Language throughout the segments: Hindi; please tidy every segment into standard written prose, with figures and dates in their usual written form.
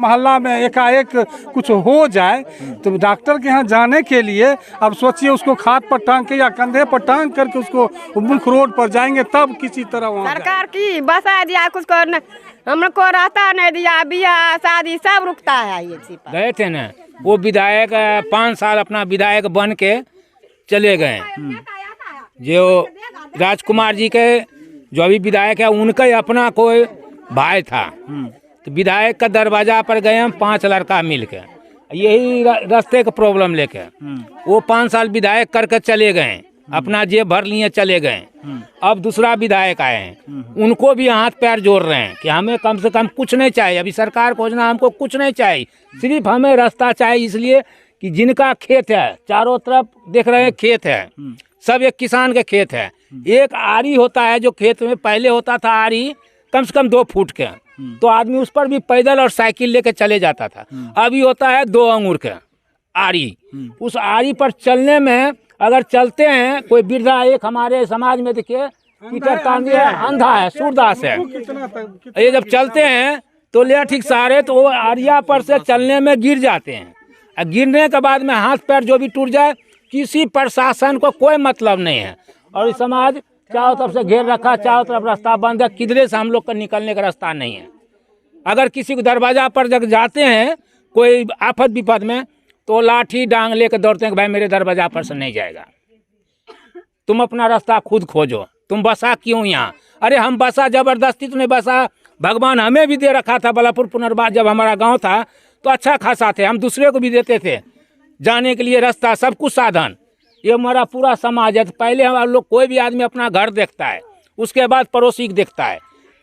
मोहल्ला में एकाएक कुछ हो जाए तो डॉक्टर के यहाँ जाने के लिए अब सोचिए उसको खाट पर टांग के या कंधे पर टांग करके उसको मुल्क रोड पर जाएंगे तब किसी तरह वहाँ सरकार की बसा दिया कुछ करने हमको रहता नहीं दिया, बियाह शादी सब रुकता है। ये गए थे ना वो विधायक 5 साल अपना विधायक बन के चले गए। जो राजकुमार जी के जो अभी विधायक है उनका ही अपना कोई भाई था, तो विधायक का दरवाजा पर गए हम 5 लड़का मिल के, यही रास्ते का प्रॉब्लम लेके वो 5 साल विधायक करके चले गए, अपना जेब भर लिए चले गए। अब दूसरा विधायक आए हैं, उनको भी हाथ पैर जोड़ रहे हैं कि हमें कम से कम कुछ नहीं चाहिए, अभी सरकार को योजना हमको कुछ नहीं चाहिए, सिर्फ हमें रास्ता चाहिए। इसलिए कि जिनका खेत है चारों तरफ देख रहे हैं खेत है, सब एक किसान के खेत है। एक आरी होता है जो खेत में पहले होता था आरी कम से कम 2 फुट के, तो आदमी उस पर भी पैदल और साइकिल लेके चले जाता था। अभी होता है 2 अंगूर के आरी, उस आरी पर चलने में अगर चलते हैं कोई वृद्धा, एक हमारे समाज में देखिए पीटर तांगे अंधा है, सूरदास है, ये जब चलते हैं तो ले ठीक सहारे तो वो आरिया पर से चलने में गिर जाते हैं। गिरने के बाद में हाथ पैर जो भी टूट जाए किसी प्रशासन को कोई मतलब नहीं है। और इस समाज चारों तरफ से घेर रखा, चारों तरफ रास्ता बंद है, किधरे से हम लोग का निकलने का रास्ता नहीं है। अगर किसी को दरवाजा पर जब जाते हैं कोई आफत विपद में तो लाठी डांग लेकर दौड़ते हैं कि भाई मेरे दरवाजा पर से नहीं जाएगा, तुम अपना रास्ता खुद खोजो, तुम बसा क्यों यहाँ। अरे हम बसा जबरदस्ती तो नहीं बसा, भगवान हमें भी दे रखा था। बलापुर पुनर्वास जब हमारा गांव था तो अच्छा खासा थे, हम दूसरे को भी देते थे जाने के लिए रास्ता, सब कुछ साधन। ये हमारा पूरा समाज है, तो पहले हम लोग कोई भी आदमी अपना घर देखता है, उसके बाद पड़ोसी को देखता है,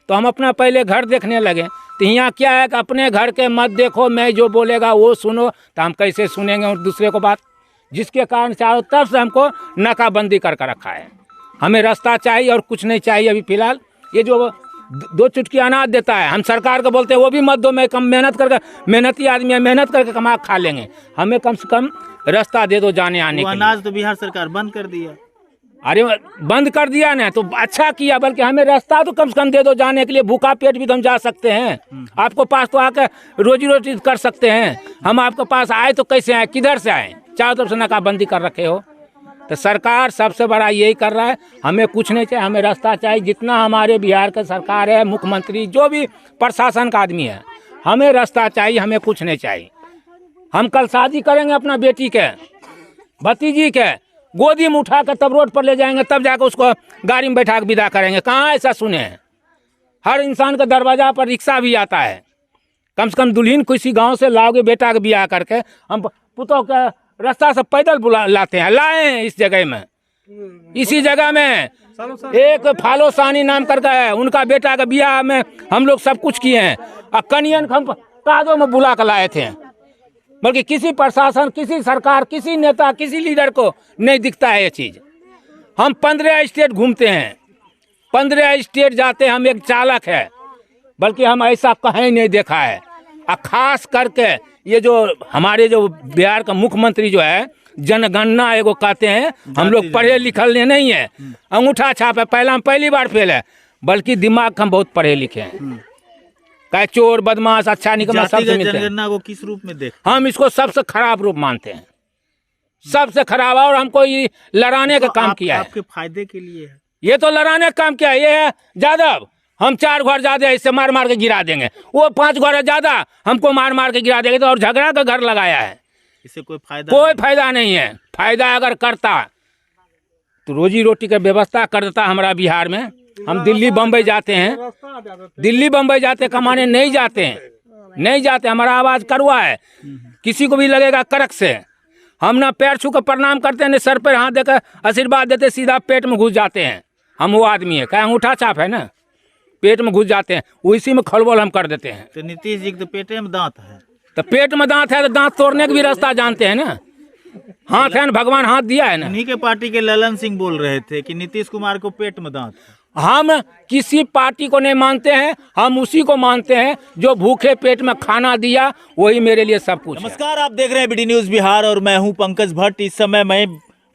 तो हम अपना पहले घर देखने लगे। तो यहाँ क्या है कि अपने घर के मत देखो, मैं जो बोलेगा वो सुनो, तो हम कैसे सुनेंगे और दूसरे को बात, जिसके कारण चारों तरफ से हमको नाकाबंदी कर रखा है। हमें रास्ता चाहिए और कुछ नहीं चाहिए। अभी फिलहाल ये जो 2 चुटकी अनाज देता है, हम सरकार को बोलते हैं वो भी मत दो, मैं कम मेहनत करके, मेहनती आदमी है, मेहनत करके कमा खा लेंगे, हमें कम से कम रास्ता दे दो जाने आने के लिए। अनाज तो बिहार सरकार बंद कर दिया। अरे बंद कर दिया ना तो अच्छा किया, बल्कि हमें रास्ता तो कम से कम दे दो जाने के लिए, भूखा पेट भी तो हम जा सकते हैं। आपको पास तो आकर रोजी रोटी कर सकते हैं, हम आपके पास आए तो कैसे आए, किधर से आए, चारों तरफ से नाकाबंदी कर रखे हो। तो सरकार सबसे बड़ा यही कर रहा है, हमें कुछ नहीं चाहिए, हमें रास्ता चाहिए। जितना हमारे बिहार का सरकार है, मुख्यमंत्री जो भी प्रशासन का आदमी है, हमें रास्ता चाहिए, हमें कुछ नहीं चाहिए। हम कल शादी करेंगे अपना बेटी के, भतीजी के, गोदी में उठा कर तब रोड पर ले जाएंगे, तब जाकर उसको गाड़ी में बैठा कर विदा करेंगे। कहाँ ऐसा सुने हैं। हर इंसान का दरवाजा पर रिक्शा भी आता है, कम से कम दुल्हन किसी गांव से लाओगे बेटा का ब्याह करके, हम पुतों के रास्ता से पैदल बुला लाते हैं, लाए हैं इस जगह में, इसी जगह में एक फालो सानी नाम करके है, उनका बेटा का ब्याह में हम लोग सब कुछ किए हैं, और कनियन हम कादों में बुला कर लाए थे। बल्कि किसी प्रशासन, किसी सरकार, किसी नेता, किसी लीडर को नहीं दिखता है ये चीज़। हम 15 स्टेट घूमते हैं, 15 स्टेट जाते हैं, हम एक चालक है, बल्कि हम ऐसा कहीं नहीं देखा है। और खास करके ये जो हमारे जो बिहार का मुख्यमंत्री जो है, जनगणना एगो कहते हैं, हम लोग पढ़े लिखल नहीं है, अंगूठा छाप है, पहली बार फेल है, बल्कि दिमाग हम बहुत पढ़े लिखे हैं। क्या चोर बदमाश अच्छा निकमा सबसे मिलते हैं। जनगणना को किस रूप में देखते? हम इसको सबसे खराब रूप मानते हैं, सबसे खराब, और हमको ये लड़ाने का काम किया है, आपके फायदे के लिए है। ये तो लड़ाने का काम किया है। ये है यादव, हम 4 घर ज्यादा इससे मार मार के गिरा देंगे, वो 5 घर ज्यादा हमको मार मार के गिरा देंगे, तो और झगड़ा का घर लगाया है, इससे कोई फायदा नहीं है। फायदा अगर करता तो रोजी रोटी का व्यवस्था कर देता हमारा बिहार में। हम दिल्ली बम्बई जाते हैं, दिल्ली बम्बई जाते कमाने नहीं जाते हैं, नहीं जाते, हमारा आवाज कड़वा है, किसी को भी लगेगा कड़क से। हम ना पैर छू कर प्रणाम करते हैं, न सर पर हाथ देकर आशीर्वाद देते, सीधा पेट में घुस जाते हैं। हम वो आदमी है, क्या अंगूठा छाप है ना, पेट में घुस जाते हैं, उसी में खलबल हम कर देते हैं। तो नीतीश जी के तो पेटे में दांत है, तो पेट में दांत है तो दांत तोड़ने का भी रास्ता जानते हैं ना, हाथ है ना, भगवान हाथ दिया है ना। उन्हीं के पार्टी के ललन सिंह बोल रहे थे कि नीतीश कुमार को पेट में दांत है। हम किसी पार्टी को नहीं मानते हैं, हम उसी को मानते हैं जो भूखे पेट में खाना दिया, वही मेरे लिए सब कुछ है। नमस्कार, आप देख रहे हैं बीडी न्यूज़ बिहार और मैं हूं पंकज भट्ट। इस समय मैं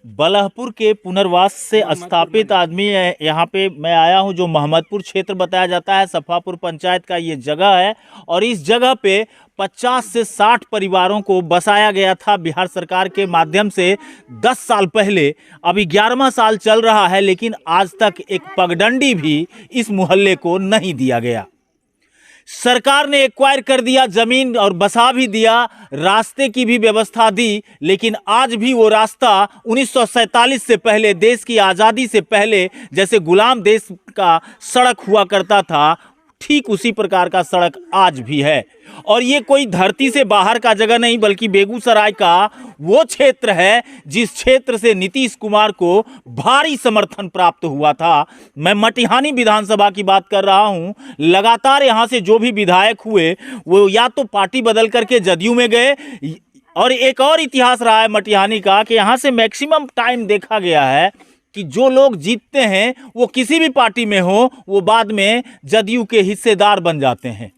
बलहपुर के पुनर्वास से स्थापित आदमी है। यहाँ पे मैं आया हूँ, जो महमदपुर क्षेत्र बताया जाता है, सफापुर पंचायत का ये जगह है। और इस जगह पे 50 से 60 परिवारों को बसाया गया था बिहार सरकार के माध्यम से 10 साल पहले। अभी 11वां साल चल रहा है, लेकिन आज तक एक पगडंडी भी इस मोहल्ले को नहीं दिया गया। सरकार ने एक्वायर कर दिया जमीन और बसा भी दिया, रास्ते की भी व्यवस्था दी, लेकिन आज भी वो रास्ता 1947 से पहले, देश की आज़ादी से पहले जैसे गुलाम देश का सड़क हुआ करता था, ठीक उसी प्रकार का सड़क आज भी है। और ये कोई धरती से बाहर का जगह नहीं, बल्कि बेगूसराय का वो क्षेत्र है जिस क्षेत्र से नीतीश कुमार को भारी समर्थन प्राप्त हुआ था। मैं मटिहानी विधानसभा की बात कर रहा हूं। लगातार यहां से जो भी विधायक हुए वो या तो पार्टी बदल करके जदयू में गए, और एक और इतिहास रहा है मटिहानी का कि यहां से मैक्सिमम टाइम देखा गया है कि जो लोग जीतते हैं वो किसी भी पार्टी में हो, वो बाद में जदयू के हिस्सेदार बन जाते हैं।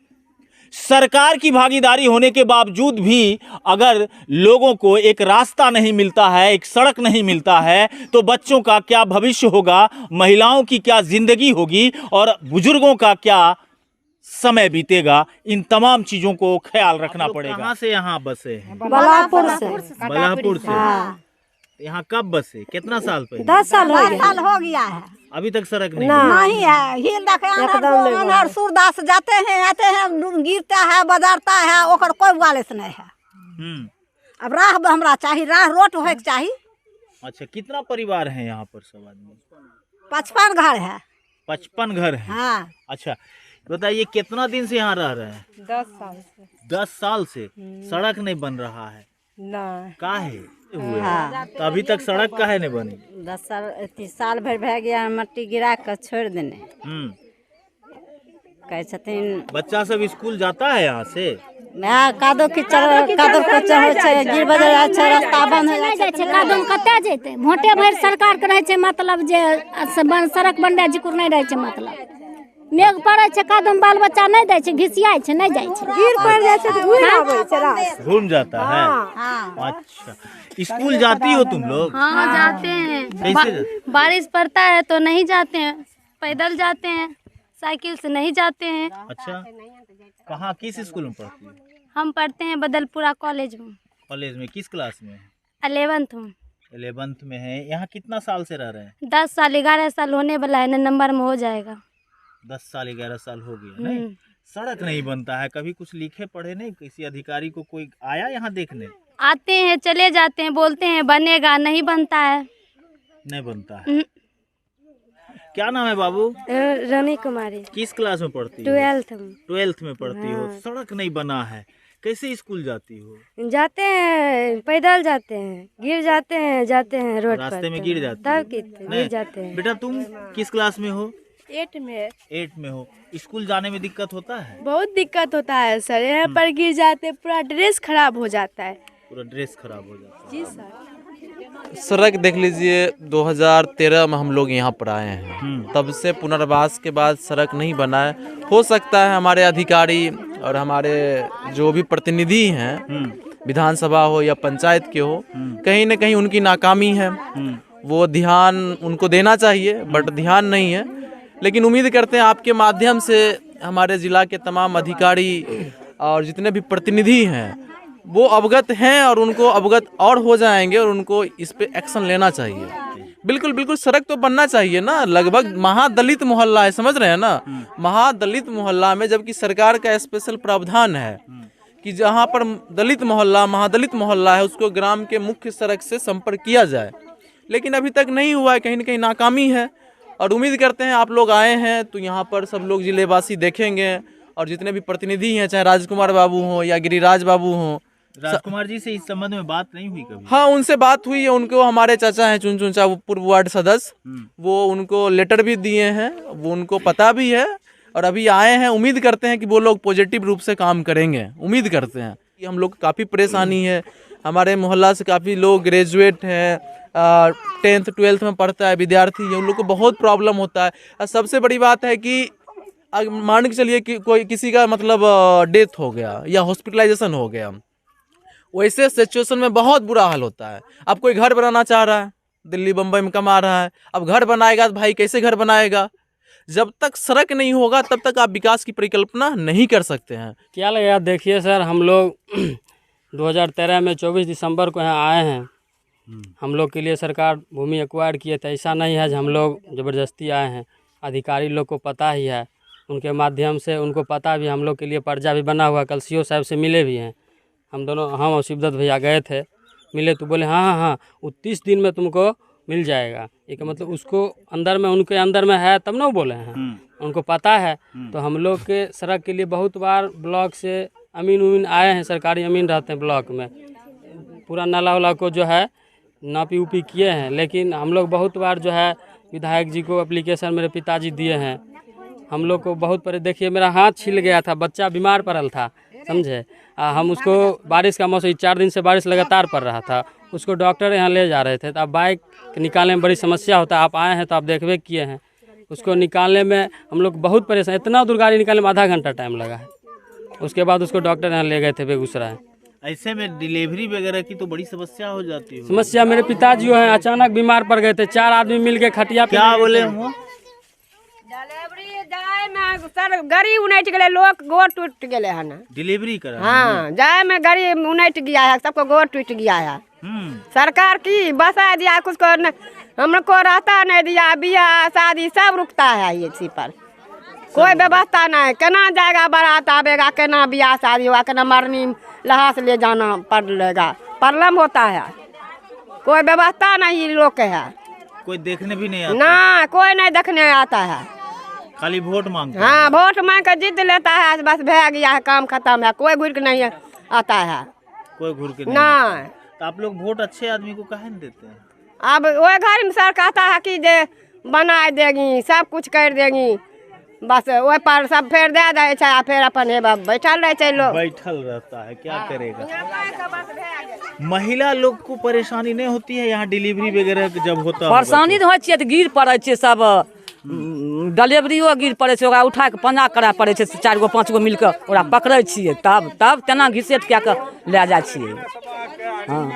सरकार की भागीदारी होने के बावजूद भी अगर लोगों को एक रास्ता नहीं मिलता है, एक सड़क नहीं मिलता है, तो बच्चों का क्या भविष्य होगा, महिलाओं की क्या जिंदगी होगी और बुजुर्गों का क्या समय बीतेगा। इन तमाम चीजों को ख्याल रखना पड़ेगा। कहाँ से यहाँ बसे हैं? बलहपुर से। बलहपुर से। हाँ। यहाँ कब बसे? कितना साल पहले? 10 साल हो गया। 10 साल हो गया है। अभी तक सड़क नहीं ना। नहीं है। हिल देखे सूरदास जाते हैं, आते हैं, गिरता है, बजारता है, ओकर कोई वालिस नहीं है। अब राह हमरा चाहिए, राह रोड होए के चाहिए। अच्छा, कितना परिवार है यहाँ पर सब आदमी? 55 घर है। 55 घर है। हाँ। अच्छा, बताइए कितना दिन से यहाँ रह रहे हैं? 10 साल से। 10 साल से सड़क नहीं बन रहा है? नहीं। काहे हुए? हाँ। तो अभी तक सड़क काहे नहीं बनी? 10 साल 30 साल भर भे गया, मट्टी गिरा कर छोड़ देने। कहे छथिन बच्चा सब स्कूल जाता है यहाँ से? कादो कीचड़ होइ छै, गिर बजर जाइ छै, रास्ता बंद हो जाइ छै। कादो में कते जेते? भोटे भर सरकार के रहे छै, मतलब जे सड़क बनबे जिकुर नहीं रहे छै, मतलब मेघ पड़े छै, कादो में बाल बच्चा नहीं दै छै, घिसियाई छै, नहीं जाइ छै, गिर पड़ जाइ छै तो घूम आबै छै रास्ता। घूम जाता है। अच्छा, स्कूल जाती हो तुम लोग? हाँ जाते हैं। कैसे? बारिश पड़ता है तो नहीं जाते हैं, पैदल जाते हैं, साइकिल से नहीं जाते हैं। अच्छा, कहाँ किस स्कूल में पढ़ती हो? हम पढ़ते हैं बदलपुरा कॉलेज में। कॉलेज में किस क्लास में? 11th में। 11th में है। यहाँ कितना साल से रह रहे हैं? 10 साल 11 साल होने वाला है, नवंबर में हो जाएगा। 10 साल 11 साल हो गया। नहीं, सड़क नहीं बनता है। कभी कुछ लिखे पढ़े नहीं? किसी अधिकारी को कोई आया यहाँ देखने? आते हैं, चले जाते हैं, बोलते हैं बनेगा, नहीं बनता है। नहीं बनता है। क्या नाम है बाबू? रानी कुमारी। किस क्लास में पढ़ती हो? 12th में। 12th में पढ़ती हो। सड़क नहीं बना है, कैसे स्कूल जाती हो? जाते हैं, पैदल जाते हैं, गिर जाते हैं रोड पर। रास्ते में गिर जाते हैं? गिर जाते हैं। बेटा तुम किस क्लास में हो? 8 में। 8 में हो। स्कूल जाने में दिक्कत होता है? बहुत दिक्कत होता है सर, यहाँ पर गिर जाते, पूरा ड्रेस खराब हो जाता है। पूरा ड्रेस खराब हो जाता है। जी सर। सड़क देख लीजिए, 2013 में हम लोग यहाँ पर आए हैं, तब से पुनर्वास के बाद सड़क नहीं बना है। हो सकता है हमारे अधिकारी और हमारे जो भी प्रतिनिधि हैं, विधानसभा हो या पंचायत के हो, कहीं न कहीं उनकी नाकामी है। वो ध्यान उनको देना चाहिए, बट ध्यान नहीं है। लेकिन उम्मीद करते हैं आपके माध्यम से हमारे ज़िला के तमाम अधिकारी और जितने भी प्रतिनिधि हैं वो अवगत हैं और उनको अवगत और हो जाएंगे और उनको इस पे एक्शन लेना चाहिए। बिल्कुल बिल्कुल, सड़क तो बनना चाहिए ना। लगभग महादलित मोहल्ला है, समझ रहे हैं ना, महादलित मोहल्ला में, जबकि सरकार का स्पेशल प्रावधान है कि जहाँ पर दलित मोहल्ला, महादलित मोहल्ला है, उसको ग्राम के मुख्य सड़क से संपर्क किया जाए। लेकिन अभी तक नहीं हुआ है, कहीं ना कहीं नाकामी है। और उम्मीद करते हैं आप लोग आए हैं तो यहाँ पर सब लोग जिलेवासी देखेंगे, और जितने भी प्रतिनिधि हैं, चाहे राजकुमार बाबू हों या गिरिराज बाबू हों। राजकुमार जी से इस संबंध में बात नहीं हुई कभी? हाँ, उनसे बात हुई है। उनको हमारे चाचा हैं चुनचुनचा, वो पूर्व वार्ड सदस्य, वो उनको लेटर भी दिए हैं, वो उनको पता भी है और अभी आए हैं। उम्मीद करते हैं कि वो लोग पॉजिटिव रूप से काम करेंगे। उम्मीद करते हैं कि हम लोग को काफ़ी परेशानी है। हमारे मोहल्ला से काफ़ी लोग ग्रेजुएट हैं, 10th 12th में पढ़ता है विद्यार्थी है, उन लोग को बहुत प्रॉब्लम होता है। और सबसे बड़ी बात है कि मान के चलिए कि कोई किसी का मतलब डेथ हो गया या हॉस्पिटलाइजेशन हो गया, वैसे सिचुएशन में बहुत बुरा हाल होता है। अब कोई घर बनाना चाह रहा है दिल्ली बम्बई में कमा रहा है। अब घर बनाएगा तो भाई कैसे घर बनाएगा? जब तक सड़क नहीं होगा तब तक आप विकास की परिकल्पना नहीं कर सकते हैं। क्या लगेगा? देखिए सर, हम लोग 2013 में 24 दिसंबर को यहाँ आए हैं। हम लोग के लिए सरकार भूमि एक्वायर किए थे। ऐसा नहीं है कि हम लोग ज़बरदस्ती आए हैं। अधिकारी लोग को पता ही है, उनके माध्यम से उनको पता भी, हम लोग के लिए पर्चा भी बना हुआ। कल सीओ साहब से मिले भी हैं हम दोनों, हम और शिवदत्त भैया गए थे, मिले तो बोले हाँ हाँ हाँ 30 दिन में तुमको मिल जाएगा। एक मतलब उसको अंदर में, उनके अंदर में है तब ना वो बोले हैं, उनको पता है। तो हम लोग के सड़क के लिए बहुत बार ब्लॉक से अमीन उमीन आए हैं, सरकारी अमीन रहते हैं ब्लॉक में, पूरा नाला वाला को जो है नापी उपी किए हैं। लेकिन हम लोग बहुत बार जो है विधायक जी को एप्लीकेशन मेरे पिताजी दिए हैं। हम लोग को बहुत परे, देखिए मेरा हाथ छिल गया था, बच्चा बीमार पड़ल था, समझे। हम उसको, बारिश का मौसम, 4 दिन से बारिश लगातार पड़ रहा था, उसको डॉक्टर यहाँ ले जा रहे थे। तो अब बाइक निकालने में बड़ी समस्या होता है। आप आए हैं तो आप देखबे किए हैं, उसको निकालने में हम लोग बहुत परेशान। इतना दूर गाड़ी निकालने में आधा घंटा टाइम लगा है। उसके बाद उसको डॉक्टर यहाँ ले गए थे बेगूसराय। ऐसे में डिलीवरी वगैरह की तो बड़ी समस्या हो जाती है। समस्या, मेरे पिताजी हैं अचानक बीमार पड़ गए थे, 4 आदमी मिल के खटिया पे। क्या बोले वो? डिलीवरी जाए में सर गाड़ी उनट गए, लोग गोड़ टूट गए है ना। डिलीवरी करा? हाँ, जाए में गाड़ी उनट गया है, सबको गोड़ टूट गया है। सरकार की बसा दिया, कुछ को हमको रहता नहीं दिया, बियाह शादी सब रुकता है ये इसी पर, कोई व्यवस्था नहीं। केना जाएगा बारात आवेगा, केना बियाह शादी होगा, केना मरनी लहास ले जाना पड़ेगा, प्रॉब्लम होता है। कोई व्यवस्था नहीं लोग के है, कोई देखने भी नहीं आता ना, कोई नहीं देखने आता है, खाली वोट मांगता है। हाँ, वोट मांग कर जीत लेता है, बस भै गया है, काम खत्म है, कोई घुर के नहीं आता है, कोई घुर के नहीं ना। तो आप लोग वोट अच्छे आदमी को काहे नहीं देते हैं? अब वो घर में सर कहता है कि जे बना देगी, सब कुछ कर देगी, बस वो पर सब फेर दे दे छै, फिर अपन बैठल रहे लोग, बैठल रहता है, क्या करेगा। महिला लोग को परेशानी नहीं होती है यहाँ डिलीवरी वगैरह जब होता है? परेशानी तो होती है, तो गिर पड़े छे सब, डिलीवरियो गिर पड़े छे, ओकरा उठा के पन्ना करा पड़े छे, 4 गो 5 गो मिलकर ओकरा पकड़े छियै, तब तेना घिसेट कए के ले जाइ छियै। हाँ,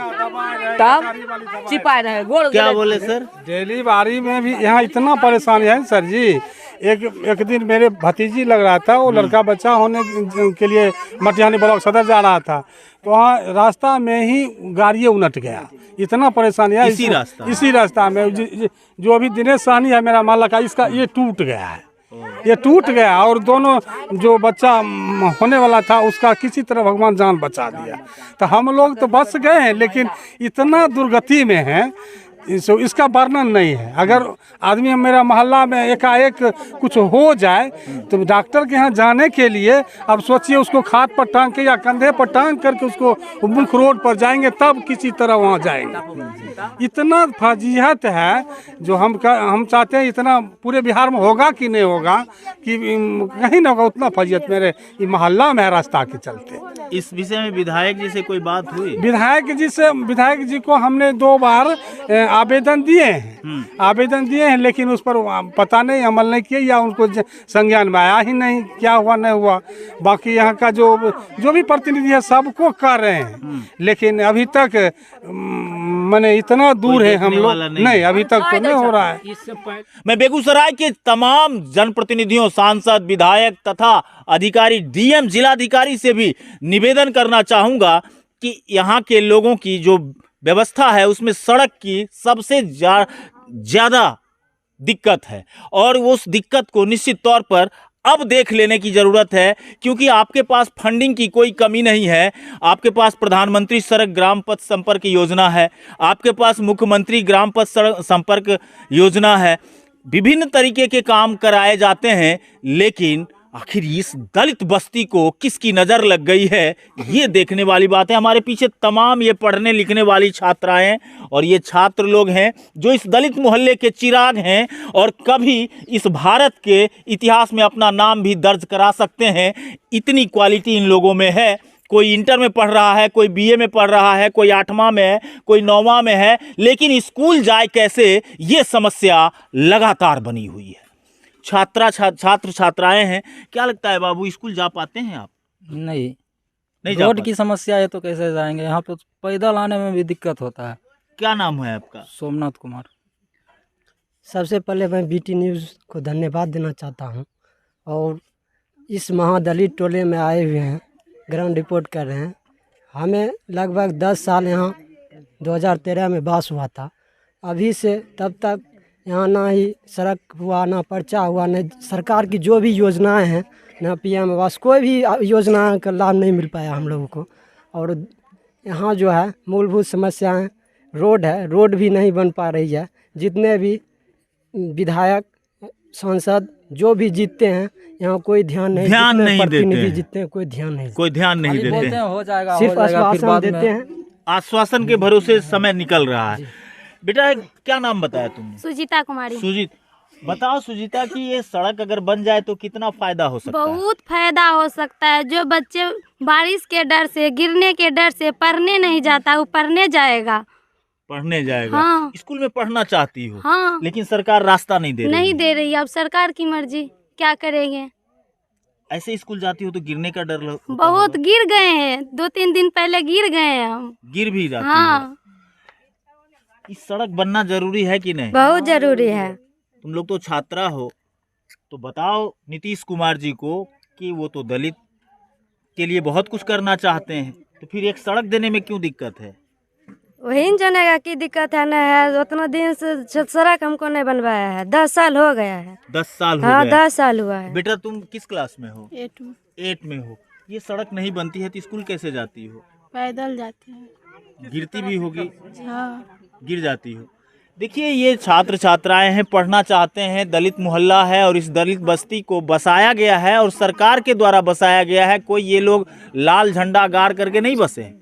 तब चिपाए रहे गोड़। क्या बोले सर? डिलीवरी में भी यहाँ इतना परेशानी है सर जी। एक दिन मेरे भतीजी लग रहा था, वो लड़का बच्चा होने के लिए मटिहानी ब्लॉक सदर जा रहा था, तो वहाँ रास्ता में ही गाड़ी उनट गया। इतना परेशानी है इसी रास्ता में। जो अभी दिनेश साहनी है मेरा माला का, इसका ये टूट गया है, ये टूट गया। और दोनों जो बच्चा होने वाला था उसका किसी तरह भगवान जान बचा दिया। तो हम लोग तो बच गए हैं, लेकिन इतना दुर्गति में है, इसका वर्णन नहीं है। अगर आदमी मेरा मोहल्ला में एकाएक कुछ हो जाए तो डॉक्टर के यहाँ जाने के लिए, अब सोचिए उसको खाट पर टांग के या कंधे पर टांग करके उसको मुल्क रोड पर जाएंगे, तब किसी तरह वहाँ जाएंगे। इतना फजीहत है जो हम चाहते हैं इतना पूरे बिहार में होगा कि नहीं होगा, कि कहीं ना होगा उतना फजीहत मेरे मोहल्ला में है रास्ता के चलते। इस विषय में विधायक जी से कोई बात हुई? विधायक जी को हमने 2 बार आवेदन दिए हैं, लेकिन उस पर पता नहीं अमल नहीं किए, या उनको संज्ञान में आया ही नहीं, क्या हुआ नहीं हुआ। बाकी यहाँ का जो भी प्रतिनिधि है सबको कर रहे हैं, लेकिन अभी तक मैंने इतना दूर है हम लोग, नहीं अभी तक तो नहीं हो रहा है। मैं बेगूसराय के तमाम जनप्रतिनिधियों, सांसद, विधायक तथा अधिकारी, डीएम, जिलाधिकारी से भी निवेदन करना चाहूंगा कि यहाँ के लोगों की जो व्यवस्था है उसमें सड़क की सबसे ज्यादा दिक्कत है, और उस दिक्कत को निश्चित तौर पर अब देख लेने की जरूरत है, क्योंकि आपके पास फंडिंग की कोई कमी नहीं है। आपके पास प्रधानमंत्री सड़क ग्राम पथ संपर्क योजना है, आपके पास मुख्यमंत्री ग्राम पथ सड़क संपर्क योजना है, विभिन्न तरीके के काम कराए जाते हैं, लेकिन आखिर इस दलित बस्ती को किसकी नज़र लग गई है, ये देखने वाली बात है। हमारे पीछे तमाम ये पढ़ने लिखने वाली छात्राएं और ये छात्र लोग हैं जो इस दलित मोहल्ले के चिराग हैं, और कभी इस भारत के इतिहास में अपना नाम भी दर्ज करा सकते हैं। इतनी क्वालिटी इन लोगों में है। कोई इंटर में पढ़ रहा है, कोई बीए में पढ़ रहा है, कोई 8वां में है, कोई 9वां में है, लेकिन स्कूल जाए कैसे, ये समस्या लगातार बनी हुई है। छात्र छात्राएं हैं। क्या लगता है बाबू, स्कूल जा पाते हैं आप? नहीं रोड की समस्या है तो कैसे जाएंगे। यहाँ पे पैदल आने में भी दिक्कत होता है। क्या नाम है आपका? सोमनाथ कुमार। सबसे पहले मैं बीटी न्यूज़ को धन्यवाद देना चाहता हूं और इस महादलित टोले में आए हुए हैं, ग्राउंड रिपोर्ट कर रहे हैं। हमें लगभग 10 साल यहाँ 2013 में वास हुआ था। अभी से तब तक यहाँ ना ही सड़क हुआ, ना पर्चा हुआ, न सरकार की जो भी योजनाएं हैं, ना पीएम आवास, कोई भी योजना का लाभ नहीं मिल पाया हम लोगों को। और यहाँ जो है मूलभूत समस्याएं, रोड है, रोड भी नहीं बन पा रही है। जितने भी विधायक, सांसद जो भी जीतते हैं, यहाँ कोई ध्यान नहीं देते हैं। जीतते हैं, कोई ध्यान नहीं देते हैं। हो जाएगा, सिर्फ आश्वासन देते हैं। आश्वासन के भरोसे समय निकल रहा है। बेटा क्या नाम बताया तुमने? सुजीता कुमारी। सुजीत, बताओ सुजीता कि ये सड़क अगर बन जाए तो कितना फायदा हो सकता है? बहुत फायदा हो सकता है। जो बच्चे बारिश के डर से, गिरने के डर से पढ़ने नहीं जाता, वो पढ़ने जाएगा। हाँ। स्कूल में पढ़ना चाहती हो? हाँ। लेकिन सरकार रास्ता नहीं दे रही। अब सरकार की मर्जी, क्या करेंगे। ऐसे स्कूल जाती हो तो गिरने का डर बहुत गिर गए हैं, 2-3 दिन पहले गिर गए हैं हम। गिर भी जाती हाँ। इस सड़क बनना जरूरी है कि नहीं? बहुत जरूरी है। तुम लोग तो छात्रा हो, तो बताओ नीतीश कुमार जी को कि वो तो दलित के लिए बहुत कुछ करना चाहते हैं, तो फिर एक सड़क देने में क्यों दिक्कत है? वही जानेगा की दिक्कत है। ना है उतना दिन से सड़क हमको नहीं बनवाया है, 10 साल हो गया है। 10 साल हो हाँ, गया? 10 साल हुआ है। बेटा तुम किस क्लास में हो? 8 में हो। ये सड़क नहीं बनती है तो स्कूल कैसे जाती हो? पैदल जाते हैं। गिरती भी होगी? हाँ। गिर जाती हो। देखिए ये छात्र छात्राएं हैं, पढ़ना चाहते हैं। दलित मोहल्ला है और इस दलित बस्ती को बसाया गया है और सरकार के द्वारा बसाया गया है। कोई ये लोग लाल झंडा गाड़ करके नहीं बसे हैं।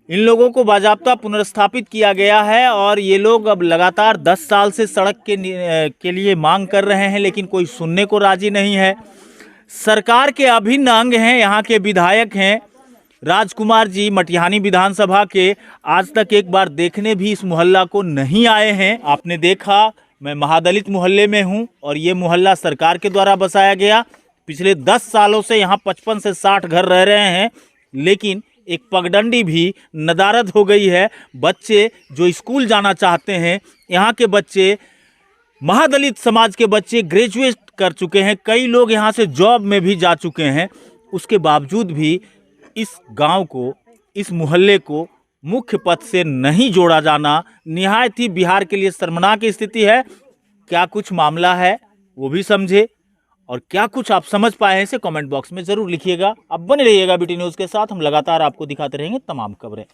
इन लोगों को बाजाप्ता पुनर्स्थापित किया गया है और ये लोग अब लगातार 10 साल से सड़क के लिए मांग कर रहे हैं, लेकिन कोई सुनने को राजी नहीं है। सरकार के अभिन्न अंग हैं, यहाँ के विधायक हैं राजकुमार जी, मटिहानी विधानसभा के, आज तक एक बार देखने भी इस मोहल्ला को नहीं आए हैं। आपने देखा मैं महादलित मोहल्ले में हूँ और ये मोहल्ला सरकार के द्वारा बसाया गया। पिछले 10 सालों से यहाँ 55 से 60 घर रह रहे हैं, लेकिन एक पगडंडी भी नदारद हो गई है। बच्चे जो स्कूल जाना चाहते हैं, यहाँ के बच्चे, महादलित समाज के बच्चे ग्रेजुएट कर चुके हैं, कई लोग यहाँ से जॉब में भी जा चुके हैं। उसके बावजूद भी इस गांव को, इस मोहल्ले को मुख्य पथ से नहीं जोड़ा जाना निहायत ही बिहार के लिए शर्मनाक स्थिति है। क्या कुछ मामला है वो भी समझे, और क्या कुछ आप समझ पाए हैं इसे कमेंट बॉक्स में जरूर लिखिएगा। अब बने रहिएगा बीटी न्यूज़ के साथ, हम लगातार आपको दिखाते रहेंगे तमाम खबरें।